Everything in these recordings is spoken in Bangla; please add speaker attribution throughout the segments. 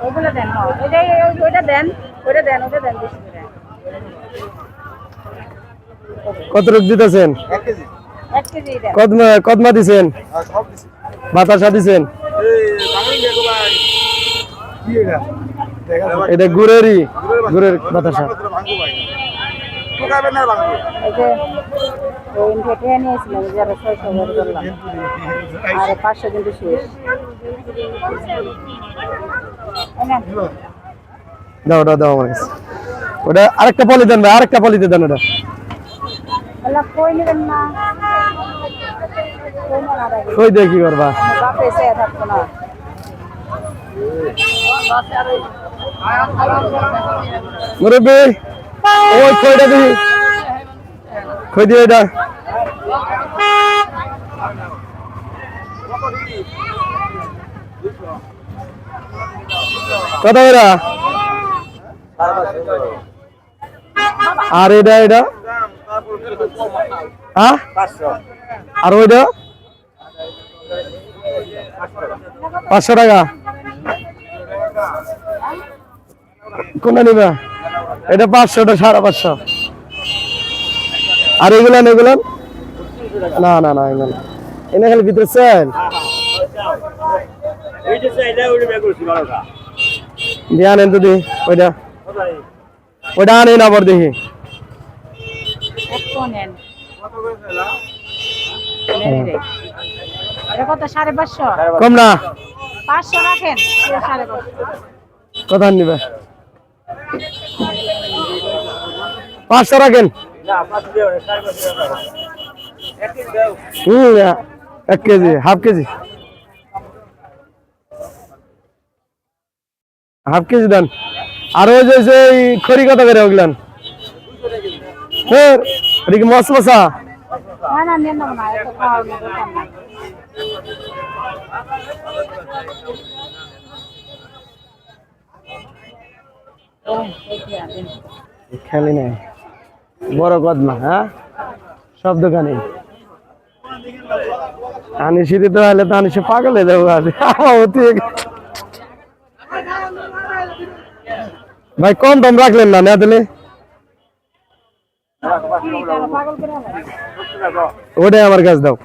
Speaker 1: ওগুলো দেন, ওইটা দেন, ওইটা দেন, ওটা দেন বেশি করে।
Speaker 2: কত রূপ দিতেছেন?
Speaker 1: 1 কেজি দেন।
Speaker 2: কদমা দিছেন? বাতাসা দিছেন? এটা গুড়ের বাতাসা।
Speaker 1: এই যে ওই ইনভেটে নিয়েছিলাম, যারা 600 করে করলাম, আর 500 কিন্তু শেষ।
Speaker 2: দাও দাও দাও আমার কাছে। ওটা আরেকটা পলি দেন ভাই, আরেকটা পলিতে দেন ওটা।
Speaker 1: কই নেবেন না,
Speaker 2: কই দিয়ে কি করবা?
Speaker 1: বাপে এসে থাকতো না।
Speaker 2: মুরব্বি ওই খইটা দিই, খই দিয়ে এটা। কত এরা? আর এটা এটা হ্যাঁ, আর ওইটা 500 টাকা। কোনটা নিবা? এটা 500, ওটা 550। আর এগুলান এগুলান না না না, এগুলো এনে খালি ভিতরে চাল দিয়ে আনেন তো দি। ওইটা ওইটা আনেন আবার দেখি।
Speaker 1: কত? 550।
Speaker 2: কম না?
Speaker 1: 500 রাখেন, 550।
Speaker 2: কথা নিবে 500 রাখেন। হুম, 1 KG, half KG, half KG দেন। আর ওই যে খড়ি কত করে ওগুলান? ওটা কি মশ মশা?
Speaker 1: না না, নেন না, এত খাওয়ার মতো না।
Speaker 2: খেলি নাই বড় কদমা। হ্যাঁ, সব দোকানে আনিসি দিতে হলে তো আনিসে পাগল হয়ে যাবো। ভাই কম দাম রাখলেন না, না দিলে ওটাই আমার কাছে দাও,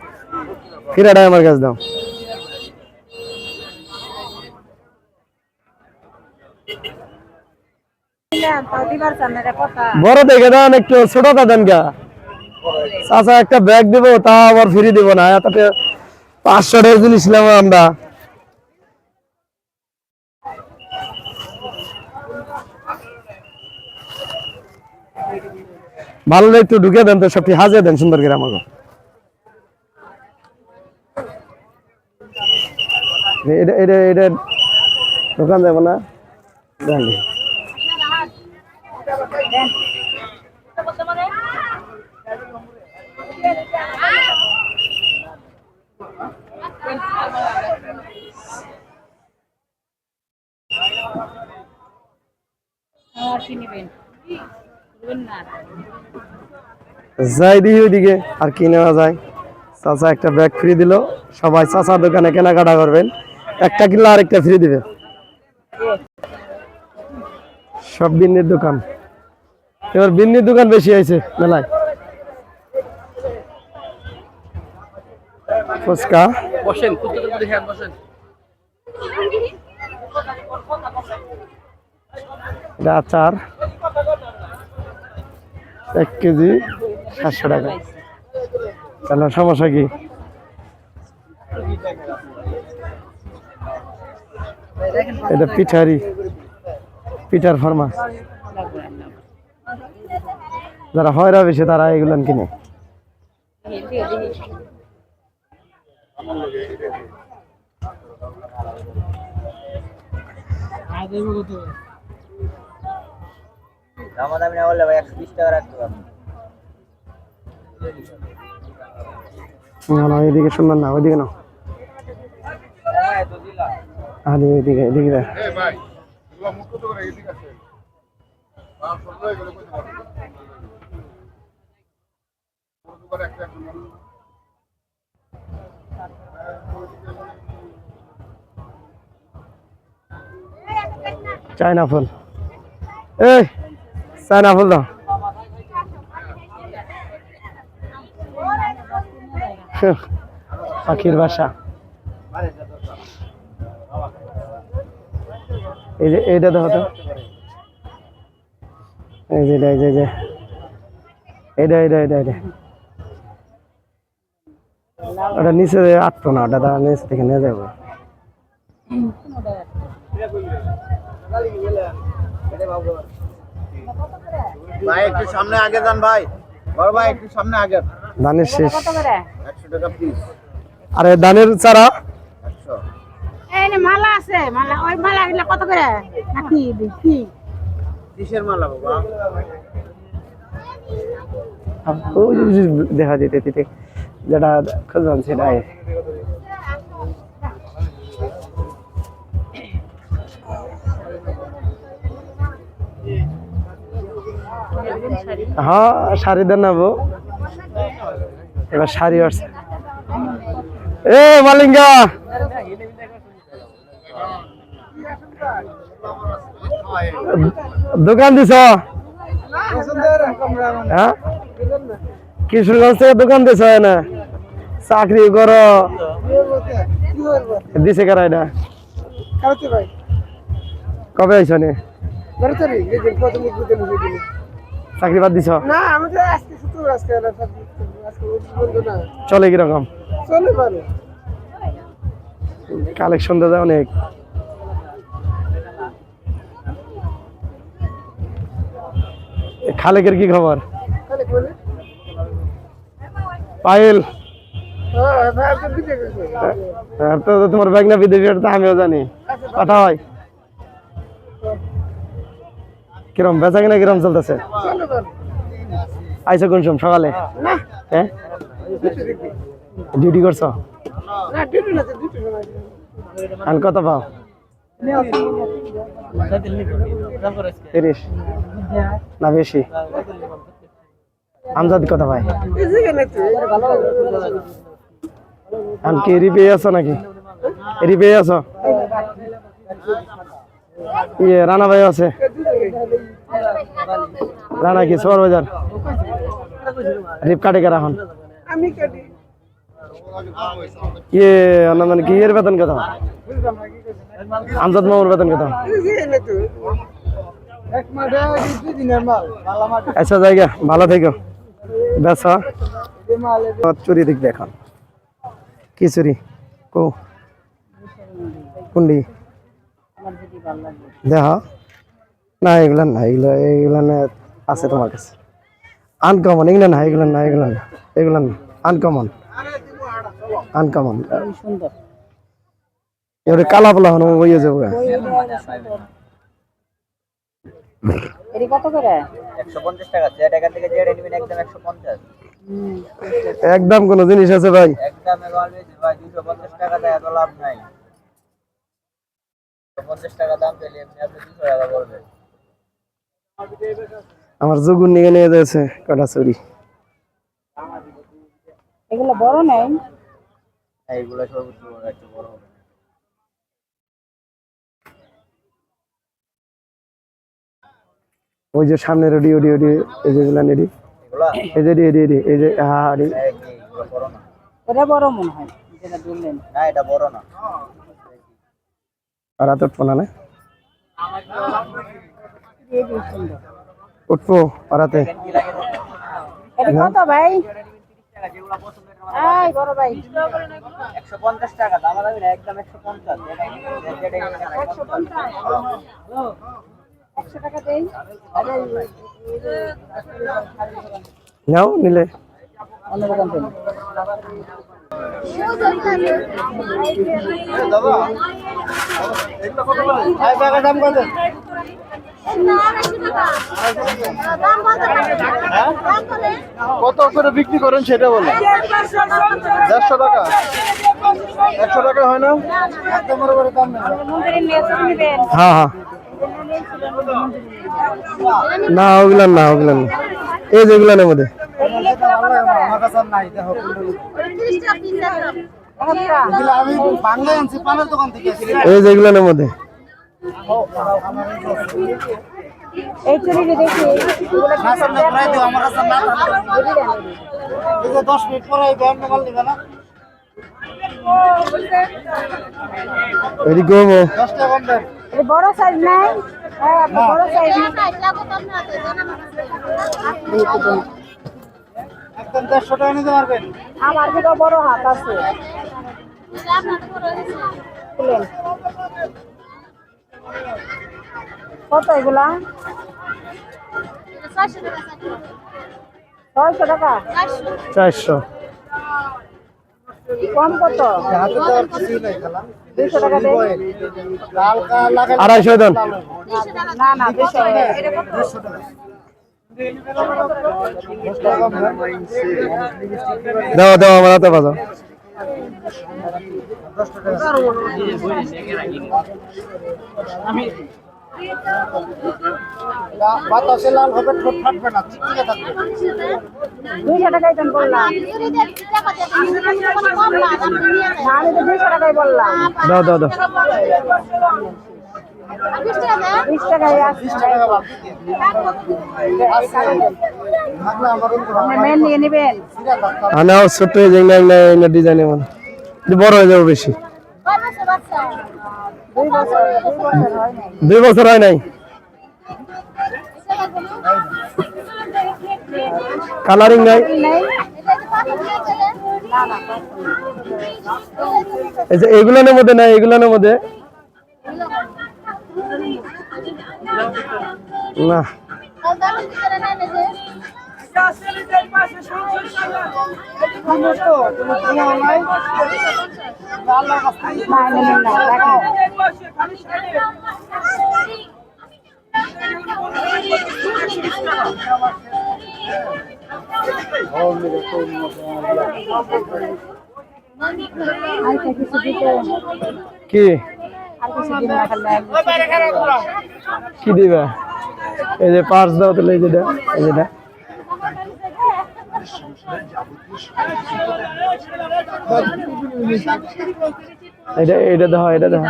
Speaker 2: কিরাটাই আমার কাছে দাও। বড় দেখে দেন, একটু ছোটটা দেন গা। চাচা একটা ব্যাগ দিব, তা আবার ফ্রি দিব না। এত 500 টাকা জিনিস নিলাম আমরা। ভালো একটু ঢুকে দেন তো, সবটি হাজিয়ে দেন সুন্দর করে আমাকে। এটা এটা এটা দোকান যাবো না। যাই দিই ওইদিকে আর কি নেওয়া যায়। চাচা একটা ব্যাগ ফ্রি দিল। সবাই চাচার দোকানে কেনাকাটা করবেন, একটা কিনলে আরেকটা ফ্রি দিবে। সব বিন্নির দোকান, এবার বিন্নির দোকান বেশি হয়েছে মেলায়। ফুচকা বসেন, বসেন। আচার 1 কেজি 700 টাকা। কেন, সমস্যা কি? এটা পিঠারি, পিঠার ফরমা। যারা হয়রা বেশি তারা এগুলো কিনে।
Speaker 3: দামাদামি না বললে ভাই 120 টাকা রাখতে পারবো।
Speaker 2: না এদিকে সুন্দর না, ওইদিকে না। আরে এদিকে এদিকে দেখ। চায়না ফুল এই চায়না ফুল দাও পাখির বাসা এই যে এইটা দেখো তো এই যে এটা ওটা নিচে আটতো না ওটা তারা নিচে থেকে নিয়ে যাবো
Speaker 3: ভাই একটু সামনে আগে যান ভাই, বড় ভাই একটু সামনে আগে।
Speaker 2: ধানের শেষ
Speaker 3: 100 টাকা পিস।
Speaker 2: আরে ধানের চারা
Speaker 3: 100।
Speaker 1: এই নে মালা আছে, মালা ওই মালা গুলো কত করে? নাকি কি?
Speaker 3: কিসের মালা বাবা?
Speaker 2: ওই যে দেখা দিতে দিতে যেটা খুঁজলাম সেটাই হ্যাঁ শাড়ি দেন নেবো এবার শাড়ি আসছে এ মালিঙ্গা দোকান দিছ হ্যাঁ কিশোরগঞ্জ থেকে দোকান দিছ না চাকরি করো দিছে কারা এটা কবে আইছ নে চাকরি বাদ দিছ চলে কিরকম কালেকশন দাদা অনেক খালেকের কি খবর পায়েল তো তোমার ব্যাগ না বিদেশি তো আমিও জানি কথা হয় কিরম বেচা কিনা কিরম চলতেছে আইসো কোন সময় সকালে হ্যাঁ ডিউটি করছো আর কত পাও 30 না বেশি আমজাদ কত ভাই আম কি রিপে আছো নাকি রিপে আছো ইয়ে রানা ভাই আছে রানা কি সোর বাজার রিপ কাটে কে রাখন ইয়ে অন্য কি এর বেতন কত আমজাদ মামুর বেতন কত আচ্ছা জায়গা ভালো থেকো বেসা চুরি দেখবে এখন কি চুরি কো কুন্ডি দেখ না এগুলা না এগুলা না আছে তোমার কাছে আনকমন এগুলা না এগুলা না এগুলা না এগুলা না আনকমন আনকমন
Speaker 1: সুন্দর
Speaker 2: এবারে কালা পোলা হনো হয়ে যাবো
Speaker 1: এটি কত করে?
Speaker 3: 150 টাকা। যে টাকা থেকে যে নেবেন একদম 150।
Speaker 2: একদম কোন জিনিস আছে ভাই
Speaker 3: একদম অলওয়েজ ভাই 250 টাকা দেয় এত লাভ নাই। 150 টাকা দাম পেলে আপনি 200 টাকা বলবেন।
Speaker 2: আমার জগুন নিয়ে নিয়ে যাচ্ছে কাটা চুরি
Speaker 1: এগুলো বড় নেই
Speaker 3: এইগুলো সর্বোচ্চ বড় একটু বড় হবে।
Speaker 2: ওই যে সামনে রেডি ওডি ওডি এই যেগুলা নেডি
Speaker 3: এগুলা
Speaker 2: এই যে রেডি এই যে হ্যাঁ রেডি
Speaker 3: এগুলো বড় না।
Speaker 1: ওটা বড় মনে হয় যেটা বললেন
Speaker 3: না এটা বড় না।
Speaker 2: আর তো ফোন না
Speaker 1: এই সুন্দর
Speaker 2: উঠবো পারাতে
Speaker 1: এটা কত ভাই? এই বড় ভাই
Speaker 3: 150 টাকা দাম লাগবে না একদম 150 যেটা
Speaker 1: 100 টাকা দেই
Speaker 2: নাও নিলে
Speaker 1: অন্য দোকান থেকে
Speaker 3: দাম কত?
Speaker 4: কত করে বিক্রি করেন সেটা বলেন। 150 টাকা 100 টাকা হয় না?
Speaker 2: হ্যাঁ হ্যাঁ না ওগুলান না ওগুলান না এই যেগুলানের মধ্যে এই যেগুলানের মধ্যে
Speaker 1: এই চুড়িটি দেখি এগুলো কি
Speaker 3: সামনে ঘুরাই দিও আমার কাছে না এই যে 10 মিনিট পরে এই ব্যান্ড মাল নিবে না
Speaker 2: এদিকে গো
Speaker 3: 10 টাকা কম দেন
Speaker 1: এই বড় সাইজ নাই হ্যাঁ আপনি বড় সাইজ
Speaker 3: একদম 150 টাকা নিতে পারবেন
Speaker 1: আমার দিকে বড় হাত আছে খুলেন কত এগুলা 600 টাকা
Speaker 2: 400
Speaker 1: কম কত
Speaker 3: হাতে তো আর কিছুই নাই খালা
Speaker 1: 200 টাকা দেন
Speaker 3: হালকা লাগাই
Speaker 2: 250 দেন
Speaker 1: না না 200 এটা কত
Speaker 3: 10 টাকা কম দেন
Speaker 2: দাও দাও আমার হাতে বাজাও
Speaker 3: 10 টাকা বাতাসে লাল হবে ঠোঁট ফাটবে না চিকচিকে থাকবে
Speaker 1: 200 টাকাই দেন বললাম না আমি তো 200 টাকাই বললাম
Speaker 2: দাও দাও দাও
Speaker 1: 20 টাকাই আছে
Speaker 3: 20 টাকা বাদ থাকলে আমার
Speaker 1: আপনি মেন নিয়ে নেবেন
Speaker 2: আনাও ছোট হয়ে যায় না ডিজাইনের মধ্যে বড় হয়ে যাবে বেশি
Speaker 1: 2 বছর হয় নাই
Speaker 2: 2 বছর হয় নাই কালারিং নাই
Speaker 1: নাই
Speaker 2: এই যে এগুলোর মধ্যে নাই এগুলোর মধ্যে না কি কি দিবা এই যে পার্স দাও তাহলে এই যেটা এটা দাও এটা দাও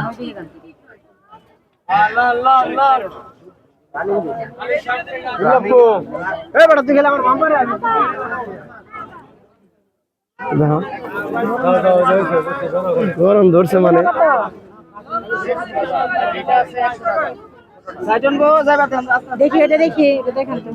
Speaker 2: গরম ধরছে মানে
Speaker 1: দেখি এটা দেখি এটা দেখেন তো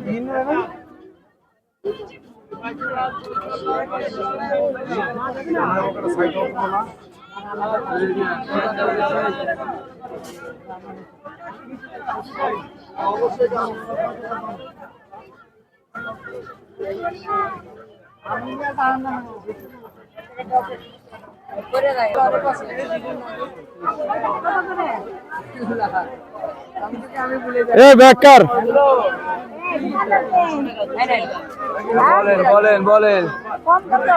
Speaker 2: এ বেকার বলেন
Speaker 1: কম কত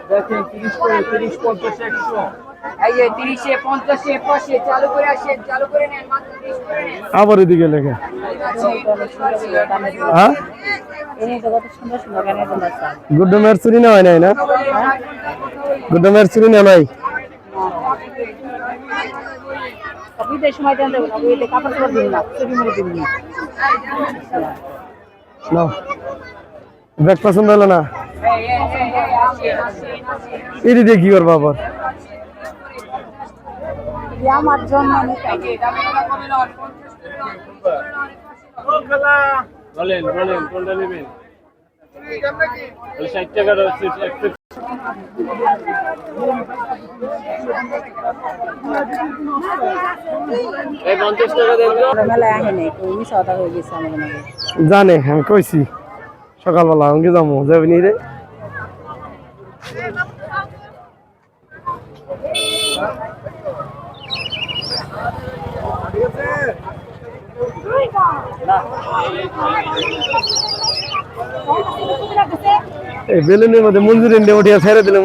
Speaker 3: দেখেন 30 করে 30 50 100 এই যে 30 50 50 চালু করে আসেন চালু করে নেন মাত্র 30 করে নেন
Speaker 2: আবার এদিকে লেখা হ্যাঁ
Speaker 1: এই তো কত সুন্দর সুন্দর গানের জন্য আছে
Speaker 2: গুড্ডমের চুরি না হয় নাই না গুড্ডমের চুরি না নাই
Speaker 1: বিদের সময় দেন দেবো না ওইতে কাপড় চোপড় দিন না চুরি মেরে দিন না
Speaker 2: নাও ব্যাগ পছন্দ হলো না এটি দিয়ে কি করবো আবার
Speaker 1: আমার জন্য আমি চাই
Speaker 5: বলেন কোনটা নেবেন 60 টাকা এই 50 টাকা দেন
Speaker 1: মেলায় আহে নাই কেউ মিশা কথা হয়ে গেছে আমাদের মাঝে
Speaker 2: জানে আমি কইছি সকালবেলা আমি যাবো যাবি নি রে এই বেলুনের মধ্যে মঞ্জুরি নিয়ে উঠিয়া ছেড়ে দিলাম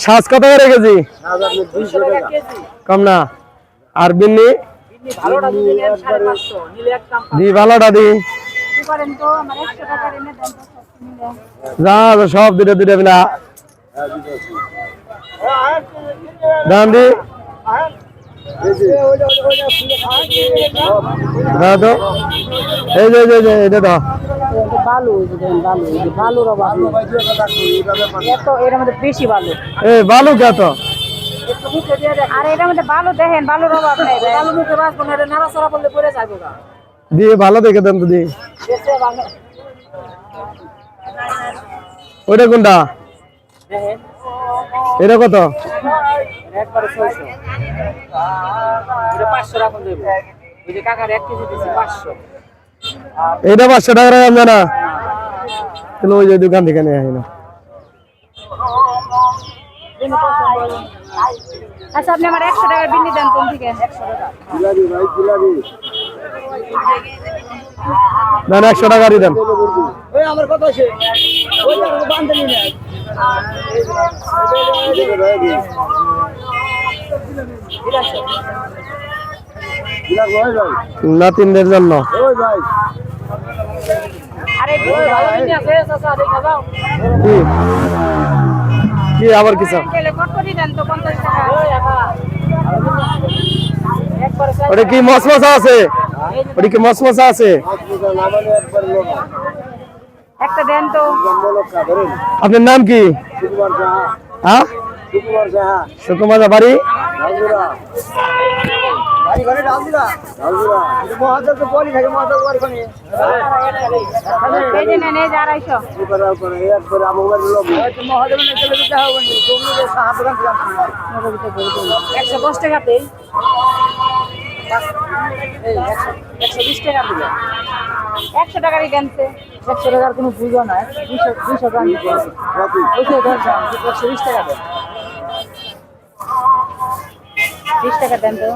Speaker 2: সাজ কত করে কেজি? কম না? আর বিন্নি দি ভালোটা দি যা সব দুটো দুটো বিনা দাম দি দাও তো এই যে এটা দাও
Speaker 1: বালু বালুর অভাব এত এর মধ্যে বেশি বালু
Speaker 2: এই বালু কত
Speaker 1: আর এটার মধ্যে বালু দেখেন বালুর অভাব নেই বালু মুখে বাঁচবো না নাড়াচড়া করলে পড়ে যাবো গা
Speaker 2: দিয়ে ভালো দেখে দেন তো দি ওইটা কোনটা এটা কত
Speaker 3: একবারে 600 এটা 500 রাখুন দেব ওই যে কাকার 1 কেজি দিছি 500
Speaker 2: এটা 500 টাকা রাখা যাবে না তাহলে ওই যে দোকান থেকে নিয়ে আসি না
Speaker 1: আচ্ছা আপনি আমার 100 টাকার বিন্নি দেন কোন থেকে 100 টাকা
Speaker 4: জিলাপি ভাই জিলাপি
Speaker 2: দেন 100 টাকা দেন
Speaker 3: ওই আমার কত আছে ওই টাকা বান্ধে নিয়ে নেয়
Speaker 2: নাতিনদের জন্য
Speaker 1: আরে
Speaker 3: বিন্নি আছে চাচা দেখা যাও
Speaker 2: কি কি আবার কিছু
Speaker 1: গেলে কত করে দেন তো 50 টাকা একবারে
Speaker 2: ওটা কি মশমশা আছে ওটা কি মশমশা আছে
Speaker 1: একটা দেন তো
Speaker 2: আপনার নাম কি হ্যাঁ সুকুমার বাড়ি
Speaker 1: এই যে নেন এই যে 250
Speaker 3: 110 টাকাতেই 120 টাকা দিলে
Speaker 1: 100 টাকারই দেন তো
Speaker 3: 100 টাকার কোনো বুঝো না 200 গ্রাম 120 টাকা দেন
Speaker 1: 20 টাকা দেন তো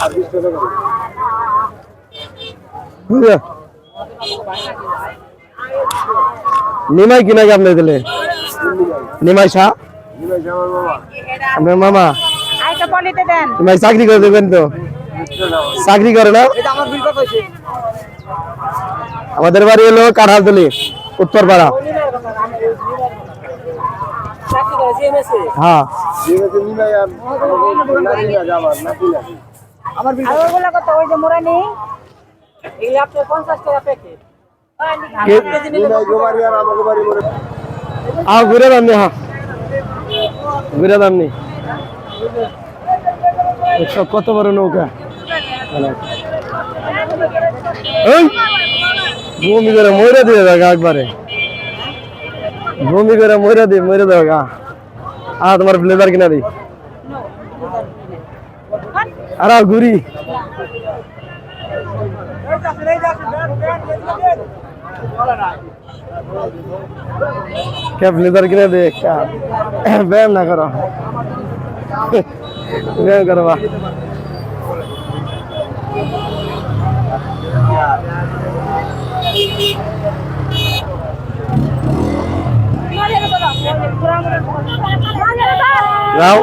Speaker 1: আমি 250
Speaker 2: নিমাই কিনা কি আপনি দিলে নিমাই শাহ আপনার মামা
Speaker 1: আইটা পলিতে দেন
Speaker 2: নিমাই চাকরি করে দেবেন তো চাকরি করে না
Speaker 3: এটা আমার বিল কত হইছে
Speaker 2: আমাদের বাড়ি হলো কাঁঠালতলি উত্তরপাড়া
Speaker 3: চাকরি করে জিএমএসে
Speaker 2: হ্যাঁ
Speaker 3: আমার বিল
Speaker 1: আর ওগুলা কত ওই যে মোরানি
Speaker 3: এগুলো আপনার 50 টাকা প্যাকেট
Speaker 2: ঘুরে দাম নি হ্যাঁ ঘুরে দাম নি কত বড় নৌকা ভূমি করে ময়রা দিয়ে দেখা একবারে ভূমি করে ময়রা দিয়ে ময়রা দেওয়া গা তোমার ব্লেজার কিনা দি আর ঘুরি কে ব্লেজার কিনা দে ব্যায়াম না করো ব্যায়াম করো বা যাও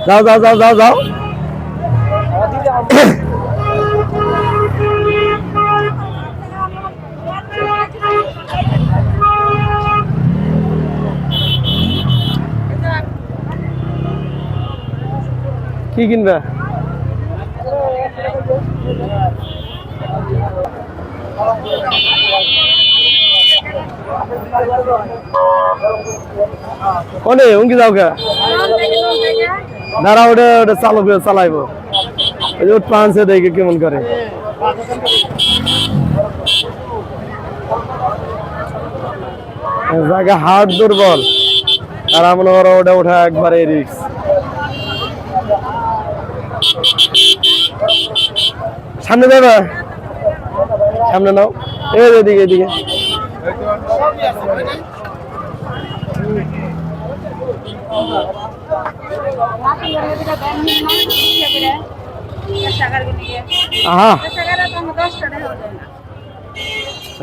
Speaker 2: যাও যাও যাও যাও যাও কি কিনবে কোনে উঙ্কি যাও কে দাঁড়া ওটা ওটা চালাইবো ওই যে পাঁচে দেখে কেমন করে জায়গা হার্ট দুর্বল আর মনে করো ওটা ওঠা একবারে রিক্স সামনে যাবে সামনে নাও এদিকে এদিকে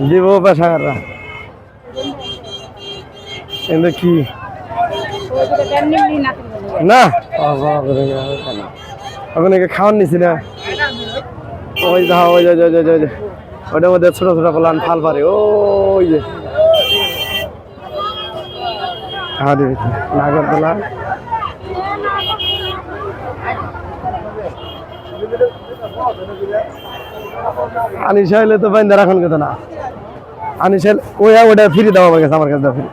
Speaker 2: দিব পেশাগাররা কিন্তু কি না ওখানে খাওয়ার নিছি না ওই যা ওই ওইটার মধ্যে ছোট ছোট প্লান ফাল পারে ওই যে নাগরদোলা আনিশা হইলে তো বাইন্দা রাখুন কথা না আনিশা ওই ওটা ফিরে দেওয়া হয়ে গেছে আমার কাছে ফিরে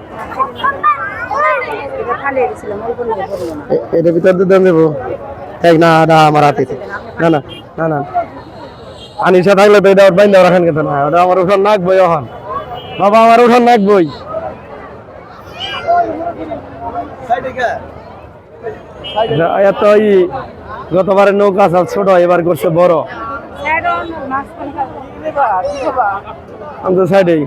Speaker 2: এটা ভিতর দিয়ে দেন দেবো এক না না আমার হাতে না না না না আনিশা থাকলে তো এটা বাইন্দা রাখেন কথা না ওটা আমার উঠান নাক বই এখন বাবা আমার উঠান নাক বই এত গতবারের নৌকা ছোট এবার করছে বড় আমি তো সাইডেই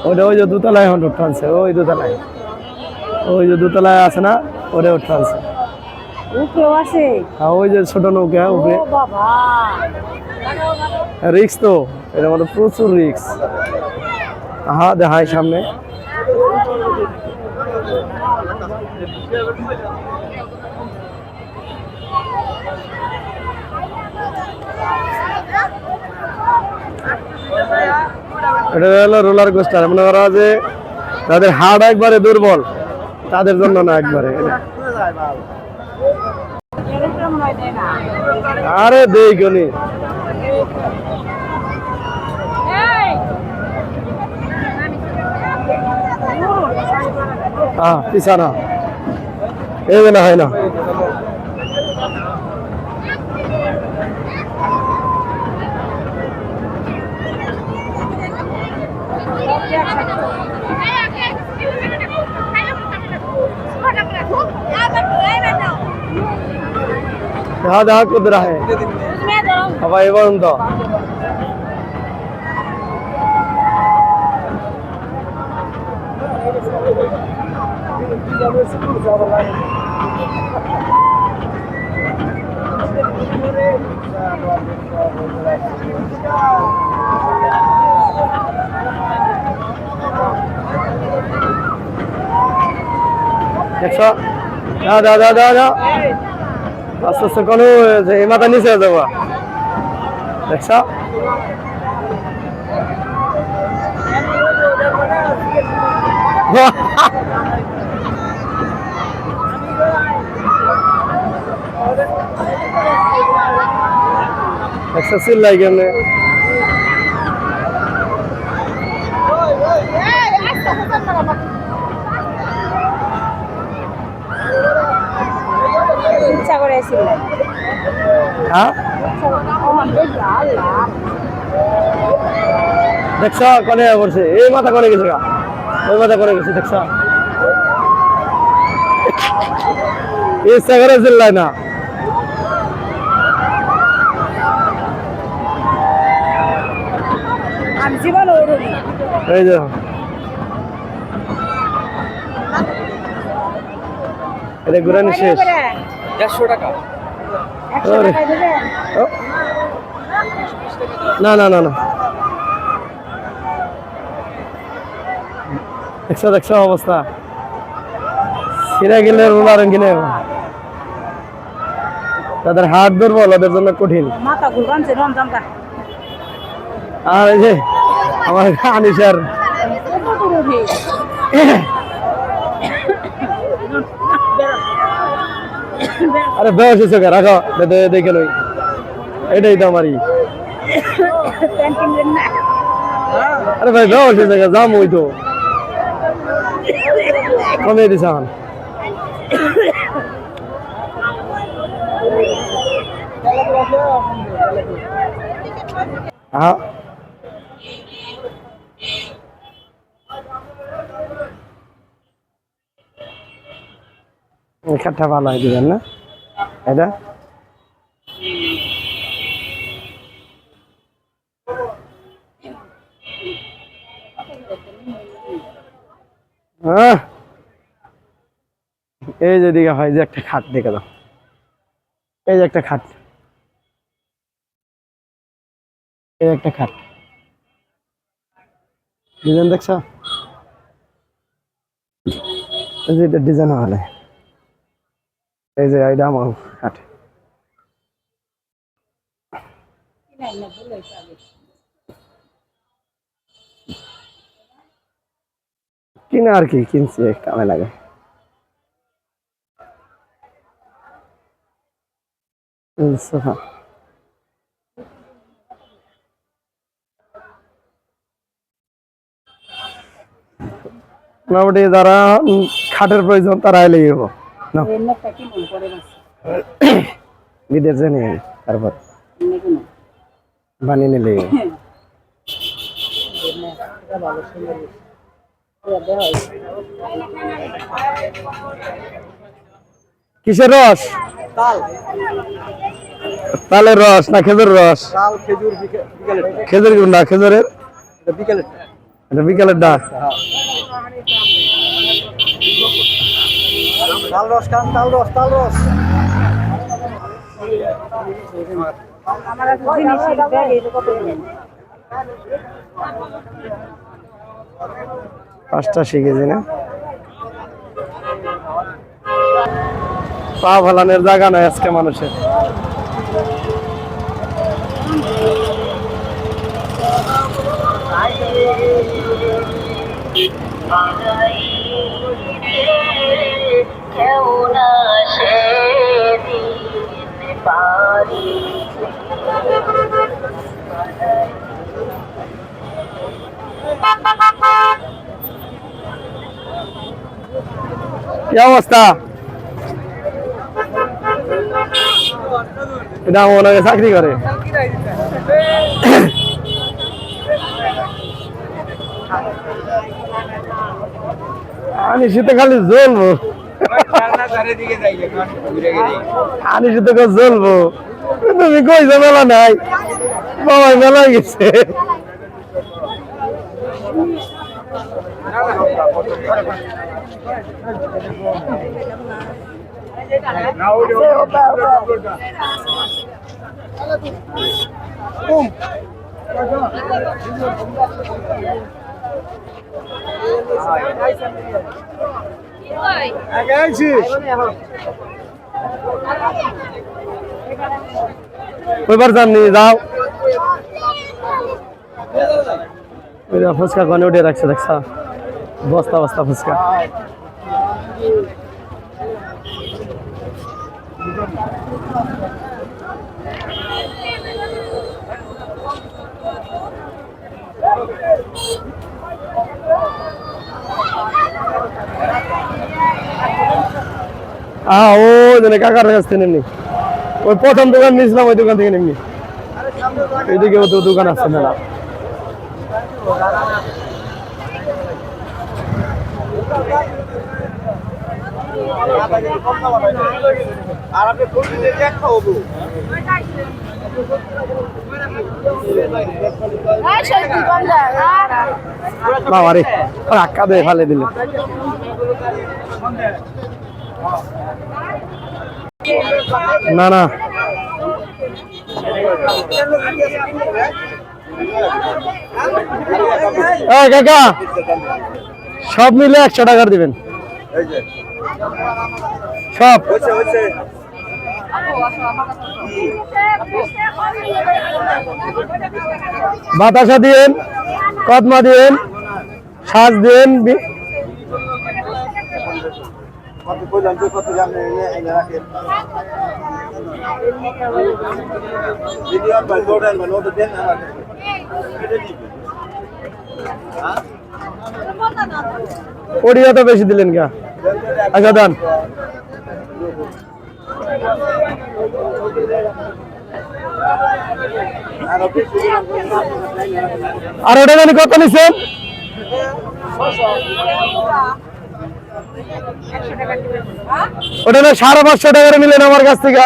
Speaker 2: ওটা ওই যে দুতলায় এখন উঠানছে ওই যে দোতলায় আছে না ওটা উঠানছে ওই যে ছোট নৌকা উপরে রিক্স তো এটার মধ্যে প্রচুর রিক্স হ্যাঁ দেখায় সামনে এটা হলো রোলার কোস্টার মনে করা যে তাদের হাড় একবারে দুর্বল তাদের জন্য না একবারে আরে দেই গনি পিছানা এই না হয় না দেখা কুদ রাহে হবা এবার তো দেখছো দা আস্তে আস্তে কোনো এই মাথা নিচে যাবো দেখছ দেখছো চিল্লাই কেমনে
Speaker 1: ইচ্ছা করে
Speaker 2: দেখছ কনে পড়ছে এই মাথা করে গেছে ওই মাথা করে গেছে দেখছ ইচ্ছা করে চিল্লাই না এই যে এটা ঘুরানি শেষ
Speaker 3: 150 টাকা
Speaker 2: না না না না দেখছো অবস্থা ছিঁড়ে গেলে রোলার কিনে তাদের হাত দুর্বল ওদের জন্য কঠিন আর এই যে আমার আনিশার আরে বেশ হয়েছে রাখো দেখে নই এটাই তো আমারই আরে ভাই বেশ হয়েছে যাম ওই তো কমে দিস হ্যাঁ খাটটা ভালো হয় দিবেন না এটা এই যে দিকে হয় যে একটা খাট দেখে দাও এই যে একটা খাট এই একটা খাট ডিজাইন দেখছ, এই যে এটা ডিজাইন হবে, এই যে এটা আমার খাট। কিনা আর কি কিনছি কামে লাগে। সোফা মোটামুটি যারা খাটের প্রয়োজন তারা এলে যাবো না বিদেশ জানি তারপর বানিয়ে নিলে কিসের রস? তালের রস না খেজুর রস? খেজুর না খেজুরের এটা বিকেলের ডাক।
Speaker 4: তাল রস খান, তাল রস, তাল রস।
Speaker 2: পাঁচটা শিখেছি না, পা ভালানের জায়গা নাই আজকে মানুষের। কি অবস্থা? এটা মনে হয় চাকরি করে। আমি শীতে খালি জ্বলবো, আমি শীতে জ্বলবো। তুমি কইছো মেলা নাই, বাবা মেলা গেছে। ওইবার জাননি যাও, ফুচকা কোনে উঠে রাখছে দেখছ, বস্তা বস্তা ফুচকা। ও জানে কাকার কাছ থেকে নেমনি, ওই প্রথম দোকান নিয়েছিলাম ওই দোকান থেকে নেমনি। এইদিকে তো দোকান আছে মেলা। বাবারে রাক্কা দিয়ে ফেলে দিল। না না কাকা সব মিলে 100 টাকার দিবেন সব। বাতাসা দিয়েন, কদমা দিয়েন, শাঁস দিয়েন। ওড়িয়া তো বেশি দিলেন কে? আচ্ছা দেন। আর ওটা জানি কত নিচ্ছেন? ওটা না 550 টাকা নিলেন আমার কাছ থেকে।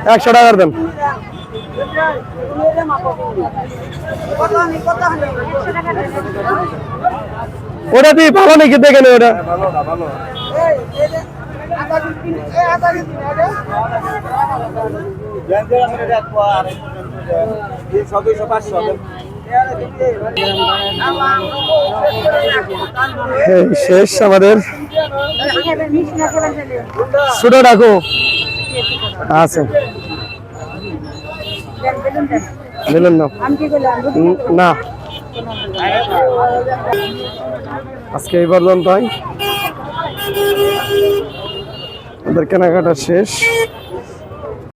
Speaker 2: 100 টাকার দেন। ওটা দিয়ে ভালো নাকি দেখেন ওটা। এই শেষ আমাদের ছোট ডাকো আছে দিলেন না না আজকে এই পর্যন্তই আমাদের কেনাকাটা শেষ।